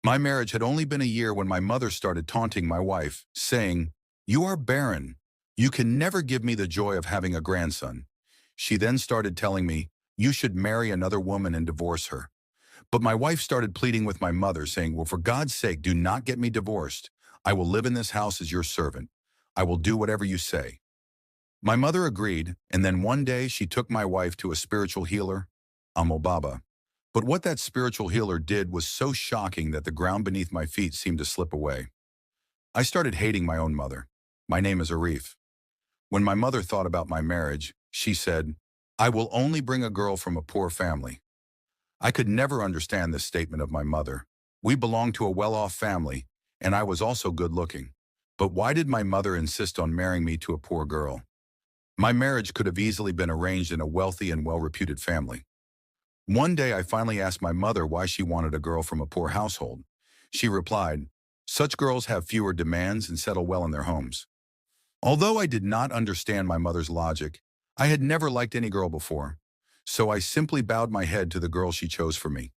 My marriage had only been a year when my mother started taunting my wife, saying, "You are barren. You can never give me the joy of having a grandson." She then started telling me, "You should marry another woman and divorce her." But my wife started pleading with my mother, saying, "Well, for God's sake, do not get me divorced. I will live in this house as your servant. I will do whatever you say." My mother agreed, and then one day she took my wife to a spiritual healer, Amo Baba. But what that spiritual healer did was so shocking that the ground beneath my feet seemed to slip away. I started hating my own mother. My name is Arif. When my mother thought about my marriage, she said, "I will only bring a girl from a poor family." I could never understand this statement of my mother. We belonged to a well-off family, and I was also good-looking. But why did my mother insist on marrying me to a poor girl? My marriage could have easily been arranged in a wealthy and well-reputed family. One day I finally asked my mother why she wanted a girl from a poor household. She replied, "Such girls have fewer demands and settle well in their homes." Although I did not understand my mother's logic, I had never liked any girl before, so I simply bowed my head to the girl she chose for me.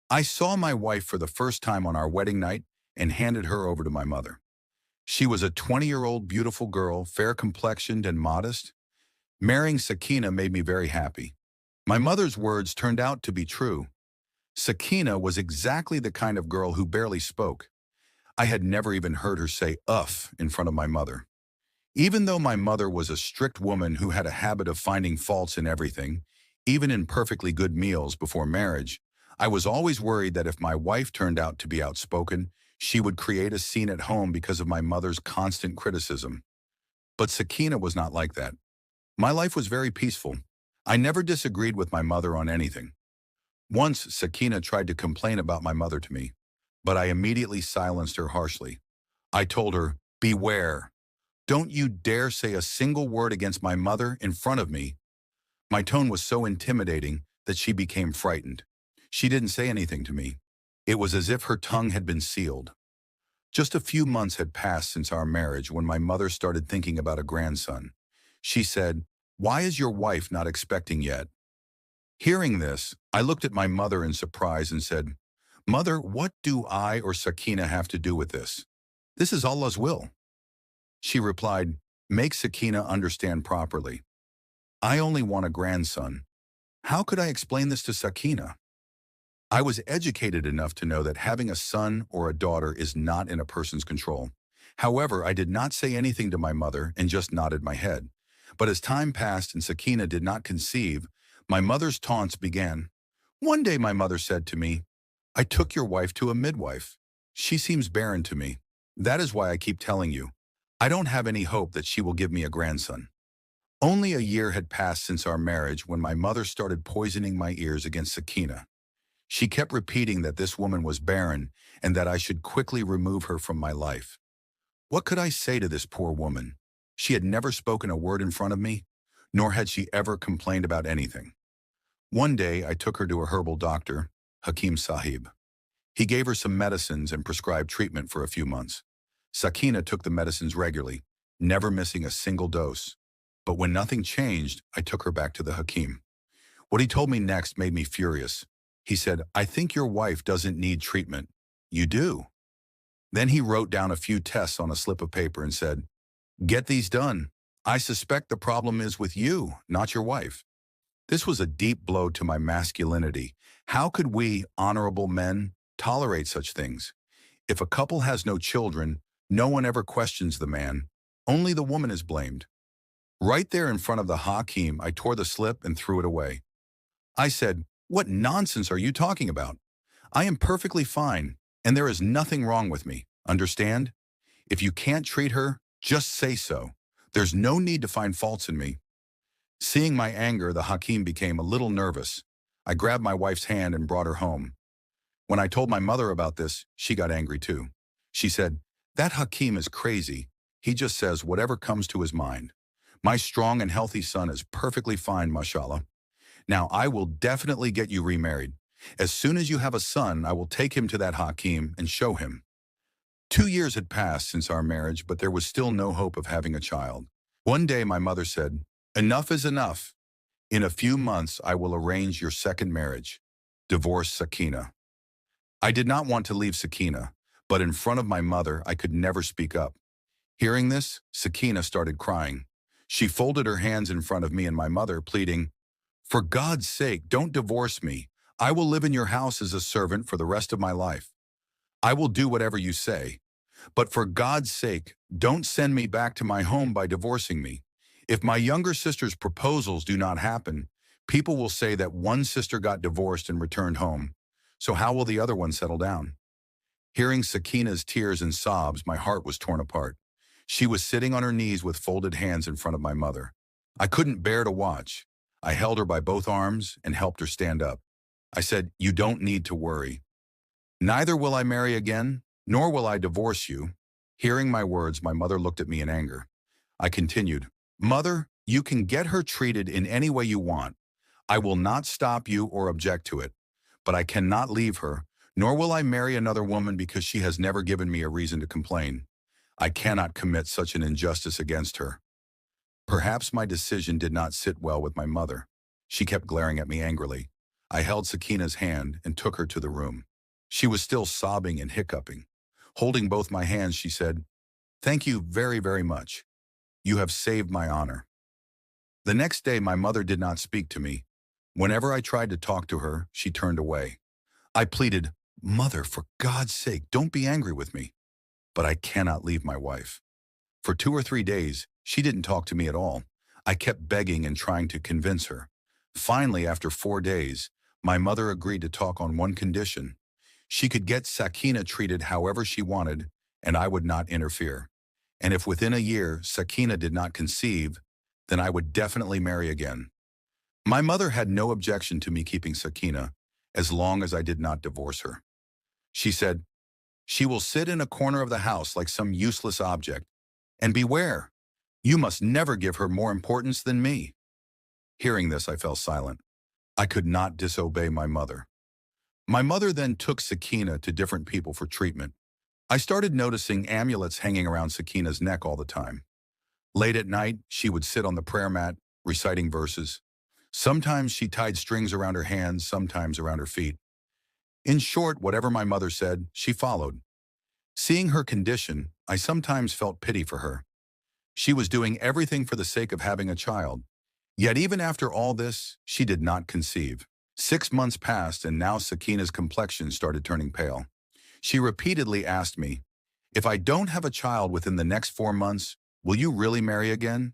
I saw my wife for the first time on our wedding night and handed her over to my mother. She was a 20-year-old beautiful girl, fair-complexioned and modest. Marrying Sakina made me very happy. My mother's words turned out to be true. Sakina was exactly the kind of girl who barely spoke. I had never even heard her say "uff" in front of my mother. Even though my mother was a strict woman who had a habit of finding faults in everything, even in perfectly good meals before marriage, I was always worried that if my wife turned out to be outspoken, she would create a scene at home because of my mother's constant criticism. But Sakina was not like that. My life was very peaceful. I never disagreed with my mother on anything. Once, Sakina tried to complain about my mother to me, but I immediately silenced her harshly. I told her, "Beware. Don't you dare say a single word against my mother in front of me." My tone was so intimidating that she became frightened. She didn't say anything to me. It was as if her tongue had been sealed. Just a few months had passed since our marriage when my mother started thinking about a grandson. She said, "Why is your wife not expecting yet?" Hearing this, I looked at my mother in surprise and said, "Mother, what do I or Sakina have to do with this? This is Allah's will." She replied, "Make Sakina understand properly. I only want a grandson. How could I explain this to Sakina?" I was educated enough to know that having a son or a daughter is not in a person's control. However, I did not say anything to my mother and just nodded my head. But as time passed and Sakina did not conceive, my mother's taunts began. One day my mother said to me, "I took your wife to a midwife. She seems barren to me. That is why I keep telling you. I don't have any hope that she will give me a grandson." Only a year had passed since our marriage when my mother started poisoning my ears against Sakina. She kept repeating that this woman was barren and that I should quickly remove her from my life. What could I say to this poor woman? She had never spoken a word in front of me, nor had she ever complained about anything. One day, I took her to a herbal doctor, Hakim Sahib. He gave her some medicines and prescribed treatment for a few months. Sakina took the medicines regularly, never missing a single dose. But when nothing changed, I took her back to the Hakim. What he told me next made me furious. He said, "I think your wife doesn't need treatment." "You do." Then he wrote down a few tests on a slip of paper and said, "Get these done. I suspect the problem is with you, not your wife." This was a deep blow to my masculinity. How could we, honorable men, tolerate such things? If a couple has no children, no one ever questions the man. Only the woman is blamed. Right there in front of the Hakim, I tore the slip and threw it away. I said, "What nonsense are you talking about? I am perfectly fine, and there is nothing wrong with me. Understand? If you can't treat her, just say so. There's no need to find faults in me." Seeing my anger, the Hakim became a little nervous. I grabbed my wife's hand and brought her home. When I told my mother about this, she got angry too. She said, "That Hakim is crazy. He just says whatever comes to his mind. My strong and healthy son is perfectly fine, mashallah. Now I will definitely get you remarried. As soon as you have a son, I will take him to that Hakim and show him." 2 years had passed since our marriage, but there was still no hope of having a child. One day my mother said, "Enough is enough. In a few months, I will arrange your second marriage. Divorce Sakina." I did not want to leave Sakina, but in front of my mother, I could never speak up. Hearing this, Sakina started crying. She folded her hands in front of me and my mother, pleading, "For God's sake, don't divorce me. I will live in your house as a servant for the rest of my life. I will do whatever you say. But for God's sake, don't send me back to my home by divorcing me. If my younger sister's proposals do not happen, people will say that one sister got divorced and returned home. So how will the other one settle down?" Hearing Sakina's tears and sobs, my heart was torn apart. She was sitting on her knees with folded hands in front of my mother. I couldn't bear to watch. I held her by both arms and helped her stand up. I said, "You don't need to worry. Neither will I marry again, nor will I divorce you." Hearing my words, my mother looked at me in anger. I continued, "Mother, you can get her treated in any way you want. I will not stop you or object to it. But I cannot leave her, nor will I marry another woman because she has never given me a reason to complain. I cannot commit such an injustice against her." Perhaps my decision did not sit well with my mother. She kept glaring at me angrily. I held Sakina's hand and took her to the room. She was still sobbing and hiccuping. Holding both my hands, she said, "Thank you very, very much. You have saved my honor." The next day, my mother did not speak to me. Whenever I tried to talk to her, she turned away. I pleaded, "Mother, for God's sake, don't be angry with me." But I cannot leave my wife. For 2 or 3 days, she didn't talk to me at all. I kept begging and trying to convince her. Finally, after 4 days, my mother agreed to talk on one condition. She could get Sakina treated however she wanted, and I would not interfere. And if within a year Sakina did not conceive, then I would definitely marry again. My mother had no objection to me keeping Sakina, as long as I did not divorce her. She said, "She will sit in a corner of the house like some useless object. And beware, you must never give her more importance than me." Hearing this, I fell silent. I could not disobey my mother. My mother then took Sakina to different people for treatment. I started noticing amulets hanging around Sakina's neck all the time. Late at night, she would sit on the prayer mat, reciting verses. Sometimes she tied strings around her hands, sometimes around her feet. In short, whatever my mother said, she followed. Seeing her condition, I sometimes felt pity for her. She was doing everything for the sake of having a child. Yet even after all this, she did not conceive. 6 months passed, and now Sakina's complexion started turning pale. She repeatedly asked me, "If I don't have a child within the next 4 months, will you really marry again?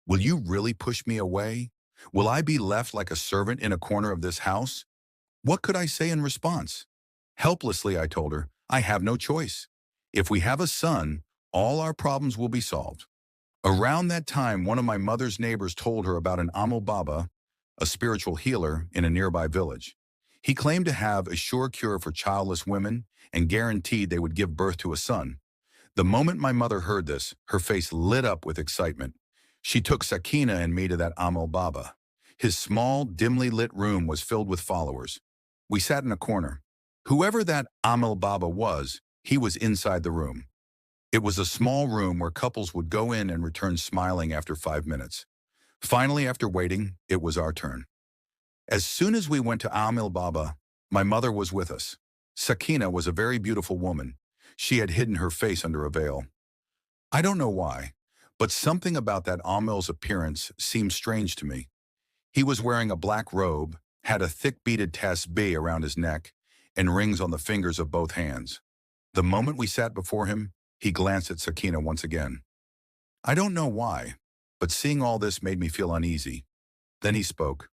Will you really push me away? Will I be left like a servant in a corner of this house?" What could I say in response? Helplessly, I told her, "I have no choice. If we have a son, all our problems will be solved." Around that time, one of my mother's neighbors told her about an Amal Baba, a spiritual healer in a nearby village. He claimed to have a sure cure for childless women and guaranteed they would give birth to a son. The moment my mother heard this, her face lit up with excitement. She took Sakina and me to that Amal Baba. His small, dimly lit room was filled with followers. We sat in a corner. Whoever that Amal Baba was, he was inside the room. It was a small room where couples would go in and return smiling after 5 minutes. Finally, after waiting, it was our turn. As soon as we went to Amal Baba, my mother was with us. Sakina was a very beautiful woman. She had hidden her face under a veil. I don't know why, but something about that Amal's appearance seemed strange to me. He was wearing a black robe, had a thick beaded tasbih around his neck, and rings on the fingers of both hands. The moment we sat before him, he glanced at Sakina once again. I don't know why, but seeing all this made me feel uneasy. Then he spoke.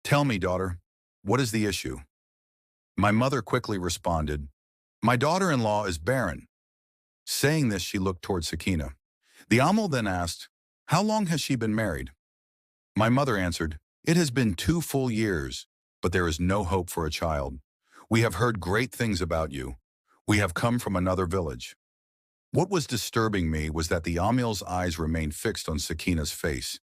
"Tell me, daughter, what is the issue?" My mother quickly responded, "My daughter-in-law is barren." Saying this, she looked toward Sakina. The Amal then asked, "How long has she been married?" My mother answered, "It has been 2 full years, but there is no hope for a child. We have heard great things about you. We have come from another village." What was disturbing me was that the Amal's eyes remained fixed on Sakina's face.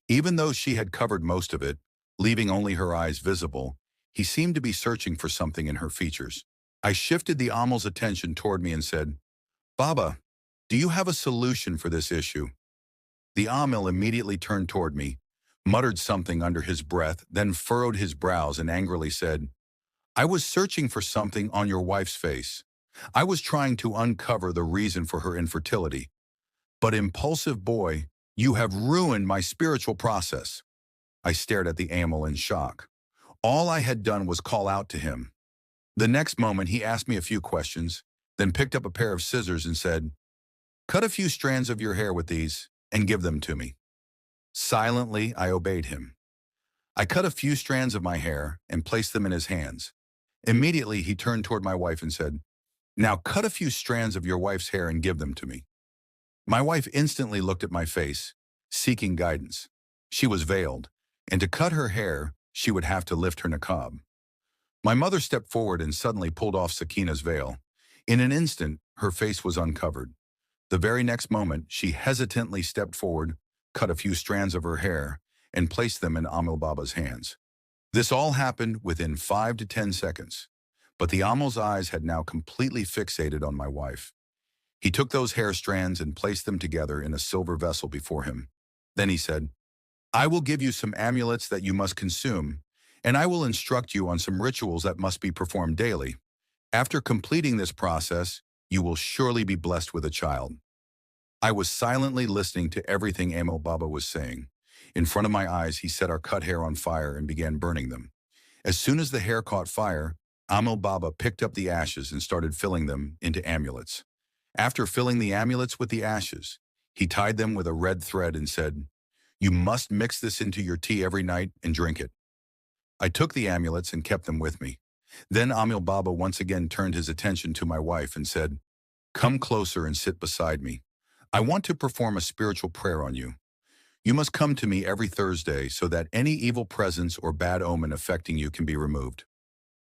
Even though she had covered most of it, leaving only her eyes visible, he seemed to be searching for something in her features. I shifted the Amal's attention toward me and said, "Baba, do you have a solution for this issue?" The Amal immediately turned toward me, muttered something under his breath, then furrowed his brows and angrily said, I was searching for something on your wife's face. I was trying to uncover the reason for her infertility. But impulsive boy, you have ruined my spiritual process. I stared at the animal in shock. All I had done was call out to him. The next moment, he asked me a few questions, then picked up a pair of scissors and said, "Cut a few strands of your hair with these and give them to me." Silently, I obeyed him. I cut a few strands of my hair and placed them in his hands. Immediately, he turned toward my wife and said, "Now cut a few strands of your wife's hair and give them to me." My wife instantly looked at my face, seeking guidance. She was veiled, and to cut her hair, she would have to lift her niqab. My mother stepped forward and suddenly pulled off Sakina's veil. In an instant, her face was uncovered. The very next moment, she hesitantly stepped forward, cut a few strands of her hair, and placed them in Amil Baba's hands. This all happened within 5 to 10 seconds, but the Amil's eyes had now completely fixated on my wife. He took those hair strands and placed them together in a silver vessel before him. Then he said, "I will give you some amulets that you must consume, and I will instruct you on some rituals that must be performed daily. After completing this process, you will surely be blessed with a child." I was silently listening to everything Amil Baba was saying. In front of my eyes, he set our cut hair on fire and began burning them. As soon as the hair caught fire, Amil Baba picked up the ashes and started filling them into amulets. After filling the amulets with the ashes, he tied them with a red thread and said, "You must mix this into your tea every night and drink it." I took the amulets and kept them with me. Then Amil Baba once again turned his attention to my wife and said, "Come closer and sit beside me. I want to perform a spiritual prayer on you. You must come to me every Thursday so that any evil presence or bad omen affecting you can be removed."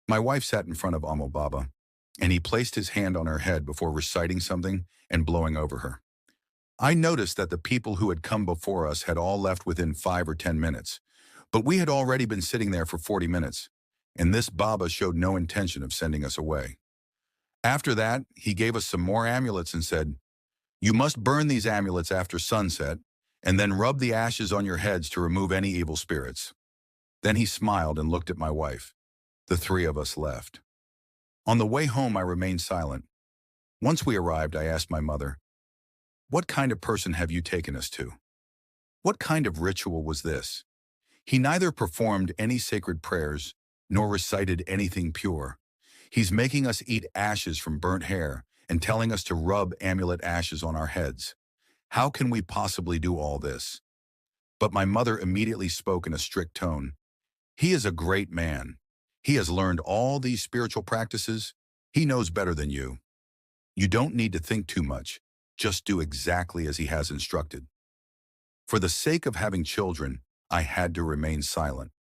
My wife sat in front of Amil Baba, and he placed his hand on her head before reciting something and blowing over her. I noticed that the people who had come before us had all left within 5 or 10 minutes, but we had already been sitting there for 40 minutes, and this Baba showed no intention of sending us away. After that, he gave us some more amulets and said, "You must burn these amulets after sunset, and then rub the ashes on your heads to remove any evil spirits." Then he smiled and looked at my wife. The three of us left. On the way home, I remained silent. Once we arrived, I asked my mother, "What kind of person have you taken us to? What kind of ritual was this? He neither performed any sacred prayers nor recited anything pure. He's making us eat ashes from burnt hair and telling us to rub amulet ashes on our heads. How can we possibly do all this?" But my mother immediately spoke in a strict tone. "He is a great man. He has learned all these spiritual practices. He knows better than you. You don't need to think too much. Just do exactly as he has instructed." For the sake of having children, I had to remain silent.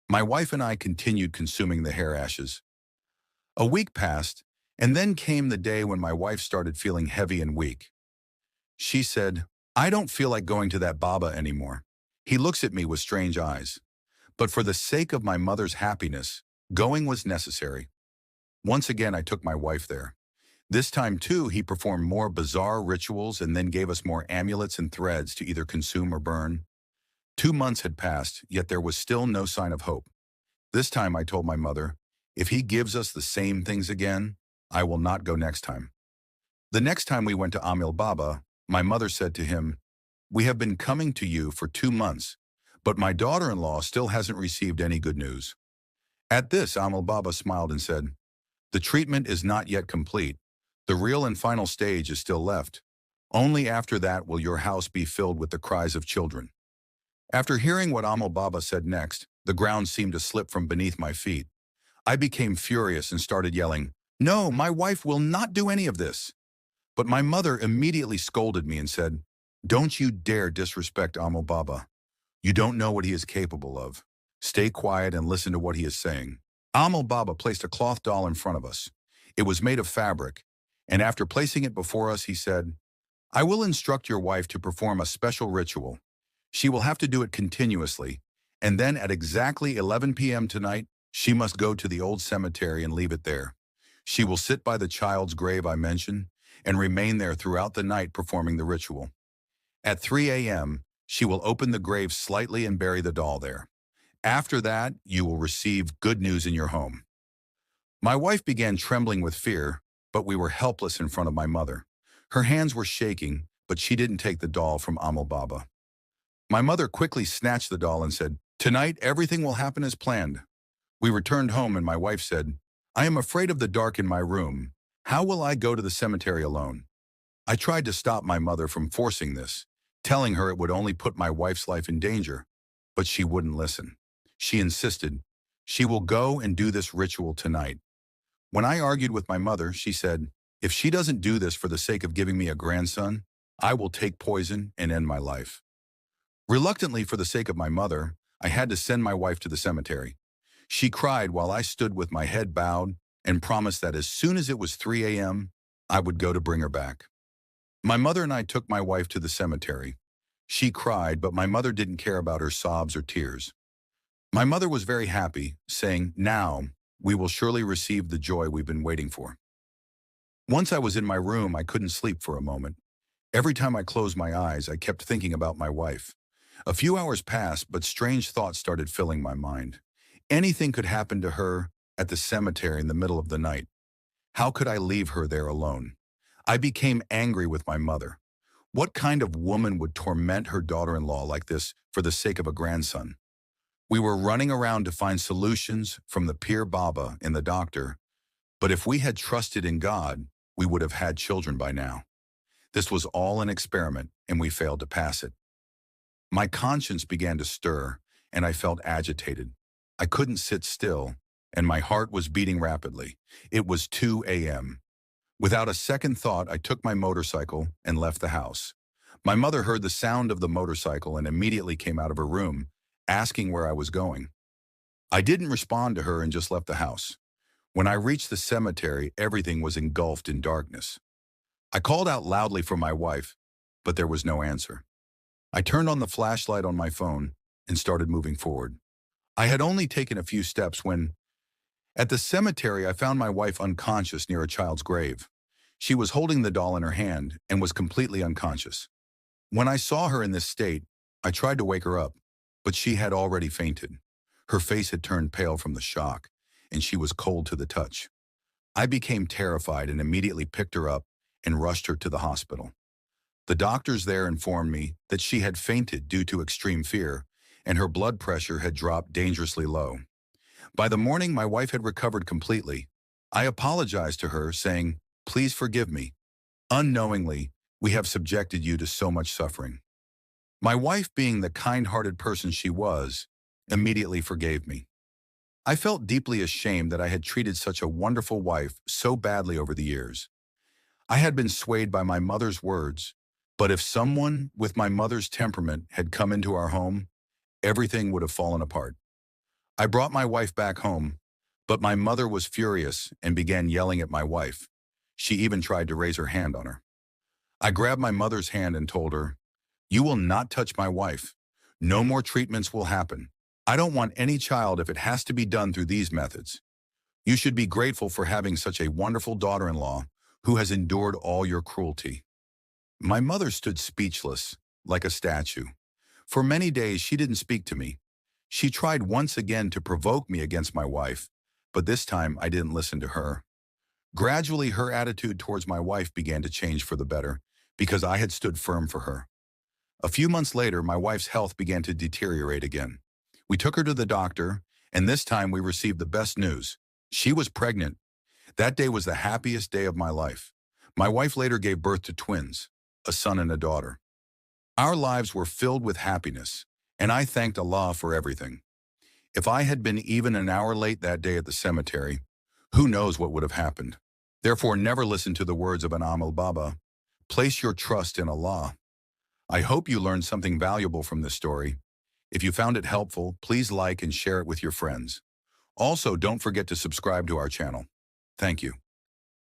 My wife and I continued consuming the hair ashes. A week passed, and then came the day when my wife started feeling heavy and weak. She said, "I don't feel like going to that Baba anymore. He looks at me with strange eyes." But for the sake of my mother's happiness, going was necessary. Once again, I took my wife there. This time, too, he performed more bizarre rituals and then gave us more amulets and threads to either consume or burn. 2 months had passed, yet there was still no sign of hope. This time, I told my mother, "If he gives us the same things again, I will not go next time." The next time we went to Amil Baba, my mother said to him, "We have been coming to you for 2 months, but my daughter-in-law still hasn't received any good news." At this, Amil Baba smiled and said, "The treatment is not yet complete. The real and final stage is still left. Only after that will your house be filled with the cries of children." After hearing what Amil Baba said next, the ground seemed to slip from beneath my feet. I became furious and started yelling, "No, my wife will not do any of this." But my mother immediately scolded me and said, "Don't you dare disrespect Amil Baba. You don't know what he is capable of. Stay quiet and listen to what he is saying." Amil Baba placed a cloth doll in front of us. It was made of fabric, and after placing it before us, he said, "I will instruct your wife to perform a special ritual. She will have to do it continuously, and then at exactly 11 p.m. tonight, she must go to the old cemetery and leave it there. She will sit by the child's grave I mentioned and remain there throughout the night performing the ritual. At 3 a.m., she will open the grave slightly and bury the doll there. After that, you will receive good news in your home." My wife began trembling with fear, but we were helpless in front of my mother. Her hands were shaking, but she didn't take the doll from Amal Baba. My mother quickly snatched the doll and said, "Tonight, everything will happen as planned." We returned home and my wife said, "I am afraid of the dark in my room. How will I go to the cemetery alone?" I tried to stop my mother from forcing this, telling her it would only put my wife's life in danger, but she wouldn't listen. She insisted, "She will go and do this ritual tonight." When I argued with my mother, she said, "If she doesn't do this for the sake of giving me a grandson, I will take poison and end my life." Reluctantly, for the sake of my mother, I had to send my wife to the cemetery. She cried while I stood with my head bowed and promised that as soon as it was 3 a.m., I would go to bring her back. My mother and I took my wife to the cemetery. She cried, but my mother didn't care about her sobs or tears. My mother was very happy, saying, "Now, we will surely receive the joy we've been waiting for." Once I was in my room, I couldn't sleep for a moment. Every time I closed my eyes, I kept thinking about my wife. A few hours passed, but strange thoughts started filling my mind. Anything could happen to her at the cemetery in the middle of the night. How could I leave her there alone? I became angry with my mother. What kind of woman would torment her daughter-in-law like this for the sake of a grandson? We were running around to find solutions from the Pir Baba and the doctor, but if we had trusted in God, we would have had children by now. This was all an experiment, and we failed to pass it. My conscience began to stir, and I felt agitated. I couldn't sit still, and my heart was beating rapidly. It was 2 a.m. Without a second thought, I took my motorcycle and left the house. My mother heard the sound of the motorcycle and immediately came out of her room, asking where I was going. I didn't respond to her and just left the house. When I reached the cemetery, everything was engulfed in darkness. I called out loudly for my wife, but there was no answer. I turned on the flashlight on my phone and started moving forward. I had only taken a few steps when, at the cemetery, I found my wife unconscious near a child's grave. She was holding the doll in her hand and was completely unconscious. When I saw her in this state, I tried to wake her up, but she had already fainted. Her face had turned pale from the shock, and she was cold to the touch. I became terrified and immediately picked her up and rushed her to the hospital. The doctors there informed me that she had fainted due to extreme fear, and her blood pressure had dropped dangerously low. By the morning, my wife had recovered completely. I apologized to her, saying, "Please forgive me. Unknowingly, we have subjected you to so much suffering." My wife, being the kind-hearted person she was, immediately forgave me. I felt deeply ashamed that I had treated such a wonderful wife so badly over the years. I had been swayed by my mother's words, but if someone with my mother's temperament had come into our home, everything would have fallen apart. I brought my wife back home, but my mother was furious and began yelling at my wife. She even tried to raise her hand on her. I grabbed my mother's hand and told her, "You will not touch my wife. No more treatments will happen. I don't want any child if it has to be done through these methods. You should be grateful for having such a wonderful daughter-in-law who has endured all your cruelty." My mother stood speechless, like a statue. For many days, she didn't speak to me. She tried once again to provoke me against my wife, but this time I didn't listen to her. Gradually, her attitude towards my wife began to change for the better, because I had stood firm for her. A few months later, my wife's health began to deteriorate again. We took her to the doctor, and this time we received the best news. She was pregnant. That day was the happiest day of my life. My wife later gave birth to twins, a son and a daughter. Our lives were filled with happiness, and I thanked Allah for everything. If I had been even an hour late that day at the cemetery, who knows what would have happened. Therefore, never listen to the words of an Amal Baba. Place your trust in Allah. I hope you learned something valuable from this story. If you found it helpful, please like and share it with your friends. Also, don't forget to subscribe to our channel. Thank you.